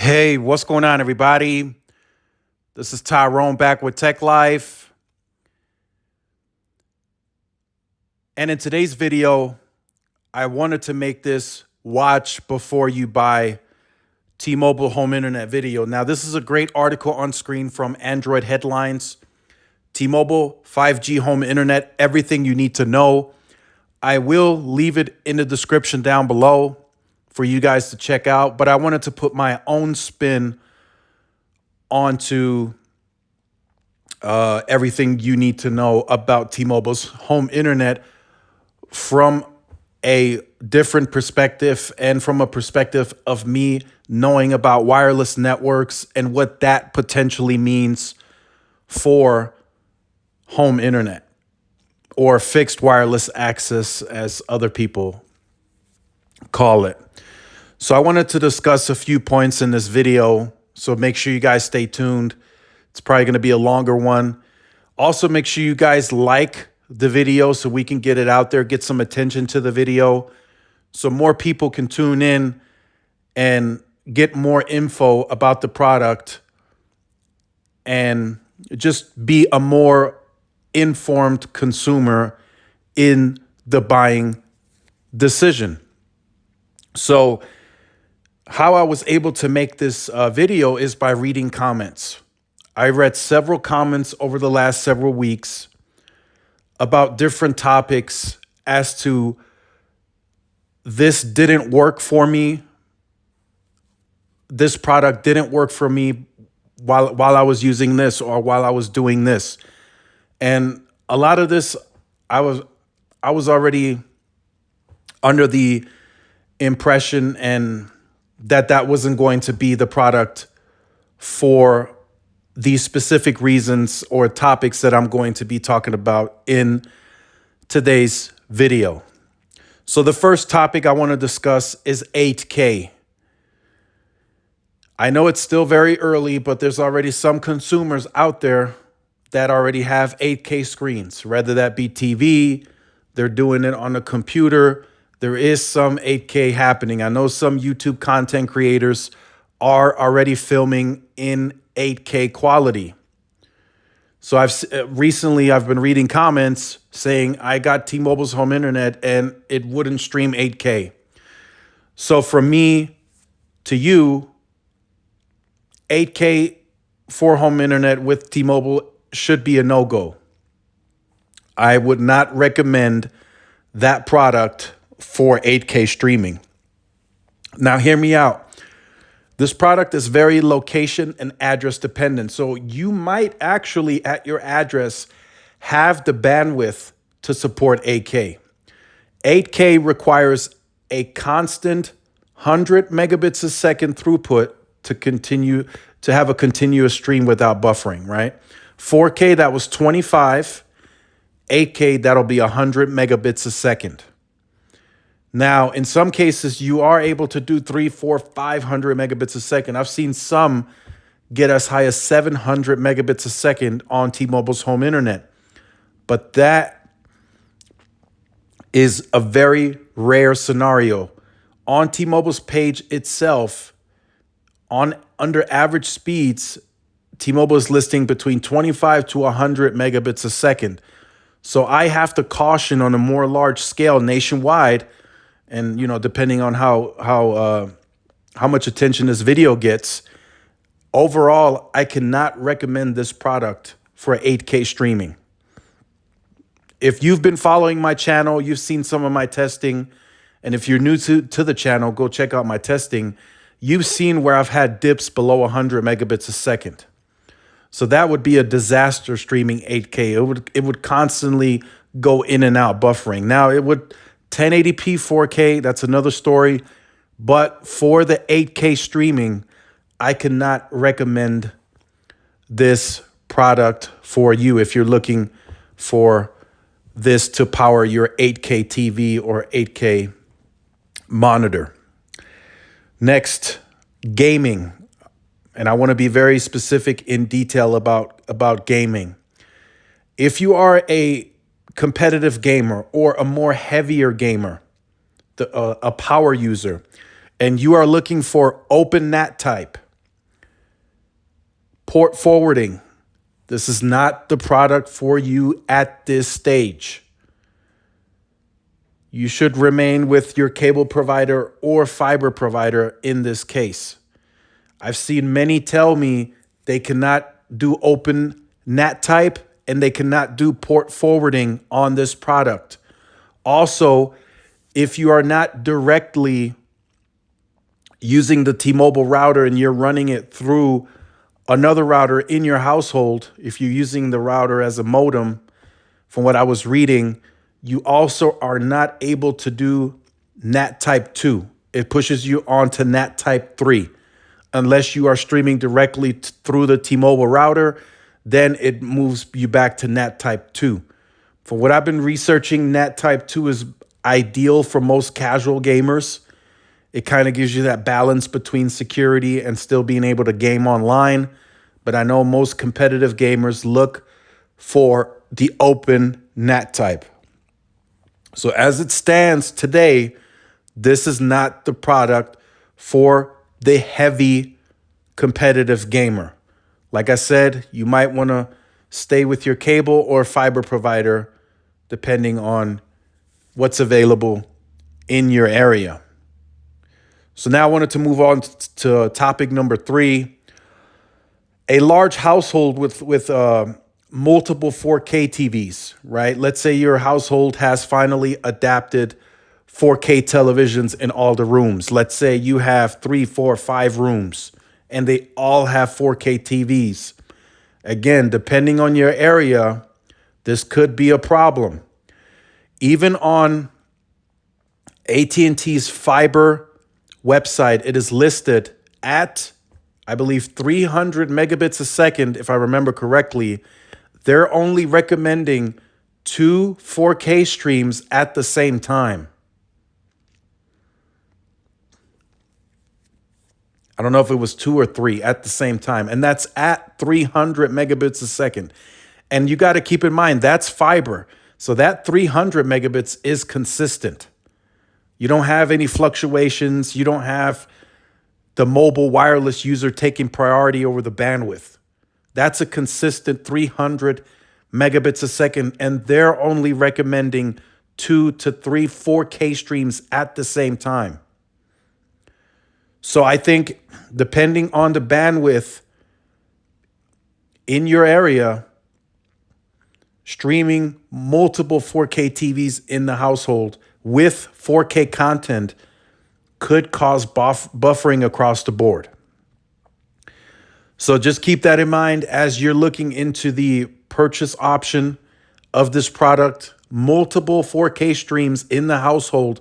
Hey, what's going on, everybody? This is Tyrone back with Tech Life. And in today's video, I wanted to make this watch before you buy T-Mobile home internet video. Now, this is a great article on screen from Android Headlines. T-Mobile 5G home internet, everything you need to know. I will leave it in the description down below for you guys to check out, but I wanted to put my own spin onto everything you need to know about T-Mobile's home internet from a different perspective and from a perspective of me knowing about wireless networks and what that potentially means for home internet or fixed wireless access, as other people call it. So I wanted to discuss a few points in this video, so make sure you guys stay tuned. It's probably going to be a longer one. Also, make sure you guys like the video so we can get it out there, get some attention to the video, so more people can tune in and get more info about the product and just be a more informed consumer in the buying decision. So how I was able to make this video is by reading comments. I read several comments over the last several weeks about different topics as to this didn't work for me. This product didn't work for me while I was using this or while I was doing this. And a lot of this, I was already under the impression and that wasn't going to be the product for these specific reasons or topics that I'm going to be talking about in today's video. So the first topic I want to discuss is 8K. I know it's still very early, but there's already some consumers out there that already have 8K screens, whether that be TV, they're doing it on a computer. There is some 8K happening. I know some YouTube content creators are already filming in 8K quality. So recently I've been reading comments saying I got T-Mobile's home internet and it wouldn't stream 8K. So from me to you, 8K for home internet with T-Mobile should be a no-go. I would not recommend that product for 8K streaming. Now, hear me out. This product is very location and address dependent. So you might actually at your address have the bandwidth to support 8K. 8K requires a constant 100 megabits a second throughput to have a continuous stream without buffering, right? 4K, that was 25. 8K, that'll be 100 megabits a second. Now, in some cases, you are able to do 300, 400, 500 megabits a second. I've seen some get as high as 700 megabits a second on T-Mobile's home internet. But that is a very rare scenario. On T-Mobile's page itself, under average speeds, T-Mobile is listing between 25 to 100 megabits a second. So I have to caution on a more large scale nationwide. And, depending on how much attention this video gets, overall, I cannot recommend this product for 8K streaming. If you've been following my channel, you've seen some of my testing. And if you're new to the channel, go check out my testing. You've seen where I've had dips below 100 megabits a second. So that would be a disaster streaming 8K. It would constantly go in and out buffering. Now, it would 1080p 4K, that's another story. But for the 8K streaming, I cannot recommend this product for you if you're looking for this to power your 8K TV or 8K monitor. Next, gaming. And I want to be very specific in detail about gaming. If you are a competitive gamer or a more heavier gamer, a power user, and you are looking for open NAT type, port forwarding. This is not the product for you at this stage. You should remain with your cable provider or fiber provider in this case. I've seen many tell me they cannot do open NAT type and they cannot do port forwarding on this product. Also, if you are not directly using the T-Mobile router and you're running it through another router in your household, if you're using the router as a modem, from what I was reading, you also are not able to do NAT type 2. It pushes you on to NAT type 3. Unless you are streaming directly through the T-Mobile router, then it moves you back to NAT type 2. For what I've been researching, NAT type 2 is ideal for most casual gamers. It kind of gives you that balance between security and still being able to game online. But I know most competitive gamers look for the open NAT type. So as it stands today, this is not the product for the heavy competitive gamer. Like I said, you might want to stay with your cable or fiber provider, depending on what's available in your area. So now I wanted to move on to topic number 3. A large household with multiple 4K TVs, right? Let's say your household has finally adapted 4K televisions in all the rooms. Let's say you have 3, 4, 5 rooms and they all have 4K TVs. Again, depending on your area, this could be a problem. Even on AT&T's fiber website, it is listed at, I believe, 300 megabits a second, if I remember correctly. They're only recommending 2 4K streams at the same time. I don't know if it was 2 or 3 at the same time. And that's at 300 megabits a second. And you got to keep in mind, that's fiber. So that 300 megabits is consistent. You don't have any fluctuations. You don't have the mobile wireless user taking priority over the bandwidth. That's a consistent 300 megabits a second. And they're only recommending 2 to 3 4K streams at the same time. So I think depending on the bandwidth in your area, streaming multiple 4K TVs in the household with 4K content could cause buffering across the board. So just keep that in mind as you're looking into the purchase option of this product. Multiple 4K streams in the household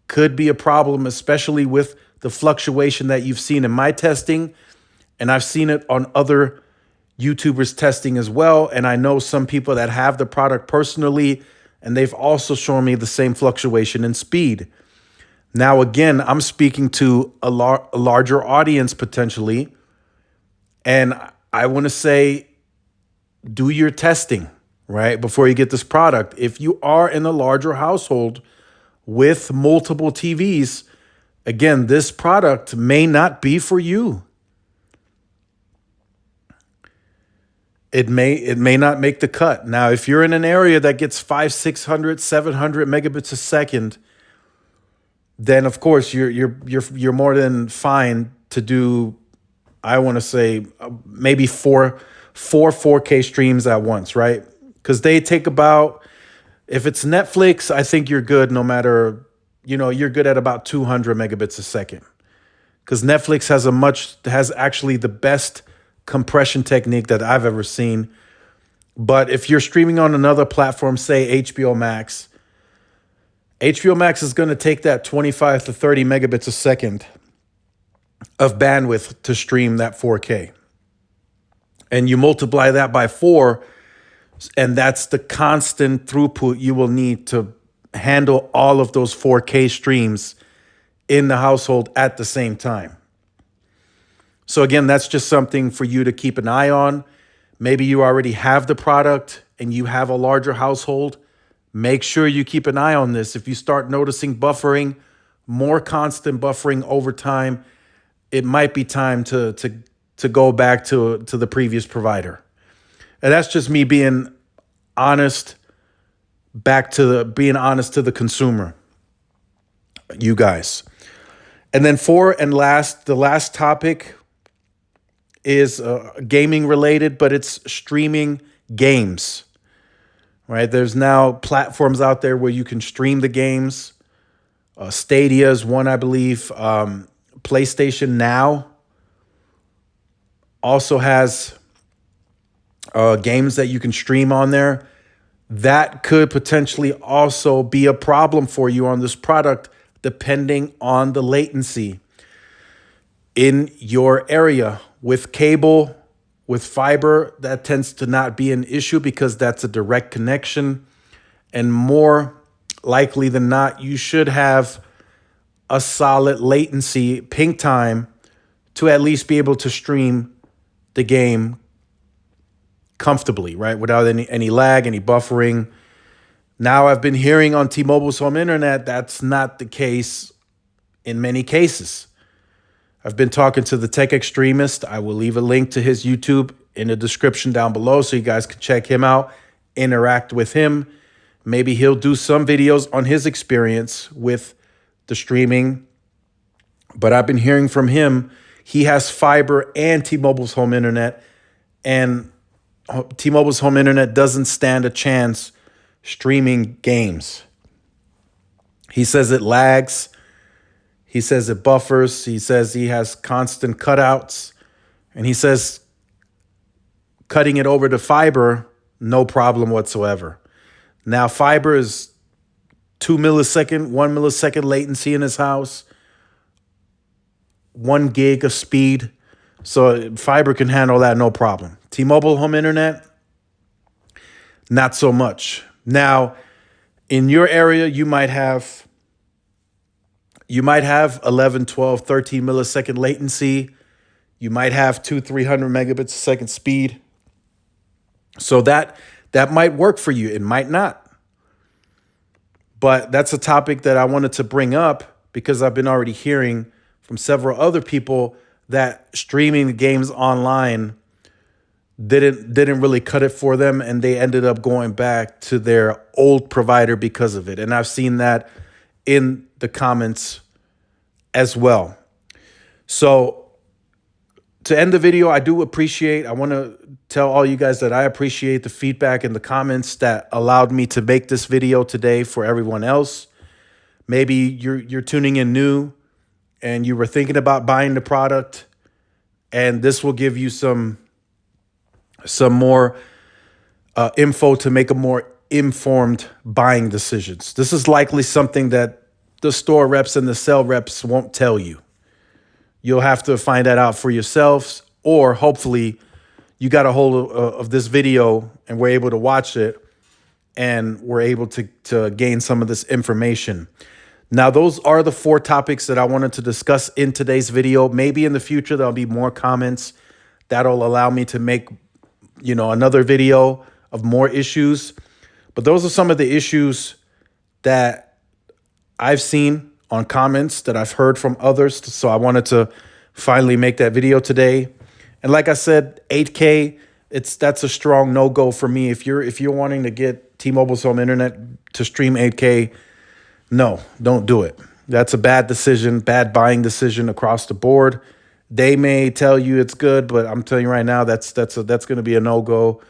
could be a problem, especially with the fluctuation that you've seen in my testing. And I've seen it on other YouTubers testing as well. And I know some people that have the product personally, and they've also shown me the same fluctuation in speed. Now, again, I'm speaking to a larger audience potentially. And I want to say, do your testing, right, before you get this product. If you are in a larger household with multiple TVs, again, this product may not be for you. It may not make the cut. Now, if you're in an area that gets 500, 600, 700 megabits a second, then of course you're more than fine to do, I want to say, maybe four 4K streams at once, right? Because they take about, if it's Netflix, I think you're good no matter, you're good at about 200 megabits a second. Because Netflix has actually the best compression technique that I've ever seen. But if you're streaming on another platform, say HBO Max is going to take that 25 to 30 megabits a second of bandwidth to stream that 4K. And you multiply that by 4, and that's the constant throughput you will need to handle all of those 4K streams in the household at the same time. So again, that's just something for you to keep an eye on. Maybe you already have the product and you have a larger household. Make sure you keep an eye on this. If you start noticing more constant buffering over time, it might be time to to go back to the previous provider. And that's just me being honest, being honest to the consumer, you guys. And then the last topic is gaming related, but it's streaming games, right? There's now platforms out there where you can stream the games. Stadia is one, I believe. PlayStation Now also has games that you can stream on there. That could potentially also be a problem for you on this product, depending on the latency in your area. With cable, with fiber, that tends to not be an issue because that's a direct connection. And more likely than not, you should have a solid latency ping time to at least be able to stream the game comfortably, right? Without any lag, any buffering. Now, I've been hearing on T-Mobile's home internet that's not the case in many cases. I've been talking to the tech extremist. I will leave a link to his YouTube in the description down below so you guys can check him out, interact with him. Maybe he'll do some videos on his experience with the streaming. But I've been hearing from him, he has fiber and T-Mobile's home internet, and T-Mobile's home internet doesn't stand a chance streaming games. He says it lags. He says it buffers. He says he has constant cutouts. And he says cutting it over to fiber, no problem whatsoever. Now, fiber is 1 millisecond latency in his house, 1 gig of speed. So fiber can handle that, no problem. T-Mobile home internet, not so much. Now, in your area, you might have 11, 12, 13 millisecond latency. You might have 200-300 megabits a second speed. So that might work for you. It might not. But that's a topic that I wanted to bring up because I've been already hearing from several other people that streaming the games online didn't really cut it for them, and they ended up going back to their old provider because of it. And I've seen that in the comments as well. So to end the video, I want to tell all you guys that I appreciate the feedback in the comments that allowed me to make this video today for everyone else. Maybe you're tuning in new and you were thinking about buying the product, and this will give you some more info to make a more informed buying decisions. This is likely something that the store reps and the sales reps won't tell you. You'll have to find that out for yourselves, or hopefully you got a hold of this video and we're able to watch it and we're able to gain some of this information. Now, those are the 4 topics that I wanted to discuss in today's video. Maybe in the future, there'll be more comments that'll allow me to make, another video of more issues. But those are some of the issues that I've seen on comments that I've heard from others. So I wanted to finally make that video today. And like I said, 8K, that's a strong no-go for me. If you're wanting to get T-Mobile's home internet to stream 8K, no, don't do it. That's a bad decision, bad buying decision across the board. They may tell you it's good, but I'm telling you right now, that's going to be a no-go,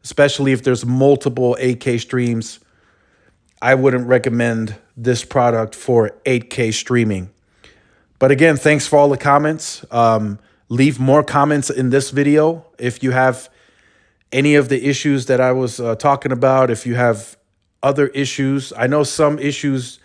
especially if there's multiple 8K streams. I wouldn't recommend this product for 8K streaming. But again, thanks for all the comments. Leave more comments in this video if you have any of the issues that I was talking about. If you have other issues, I know some issues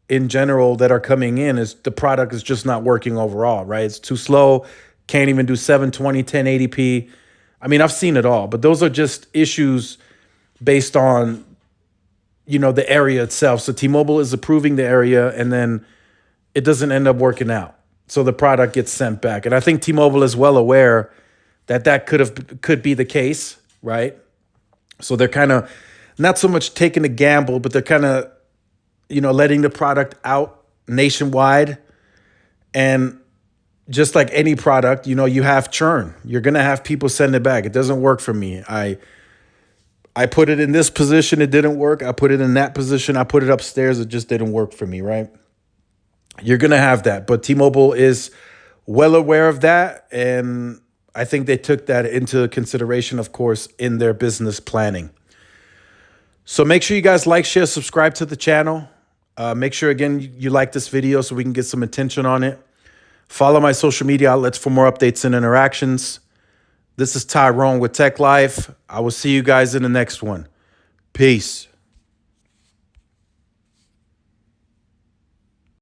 in general that are coming in is the product is just not working overall, right? It's too slow, can't even do 720, 1080p. I mean, I've seen it all, but those are just issues based on, the area itself. So T-Mobile is approving the area and then it doesn't end up working out. So the product gets sent back. And I think T-Mobile is well aware that could be the case, right? So they're kind of not so much taking a gamble, but they're kind of, letting the product out nationwide. And just like any product, you have churn. You're going to have people send it back. It doesn't work for me. I put it in this position, it didn't work. I put it in that position, I put it upstairs, it just didn't work for me, right? You're going to have that. But T-Mobile is well aware of that, and I think they took that into consideration, of course, in their business planning. So make sure you guys like, share, subscribe to the channel. Make sure, again, you like this video so we can get some attention on it. Follow my social media outlets for more updates and interactions. This is Tyrone with Tech Life. I will see you guys in the next one. Peace.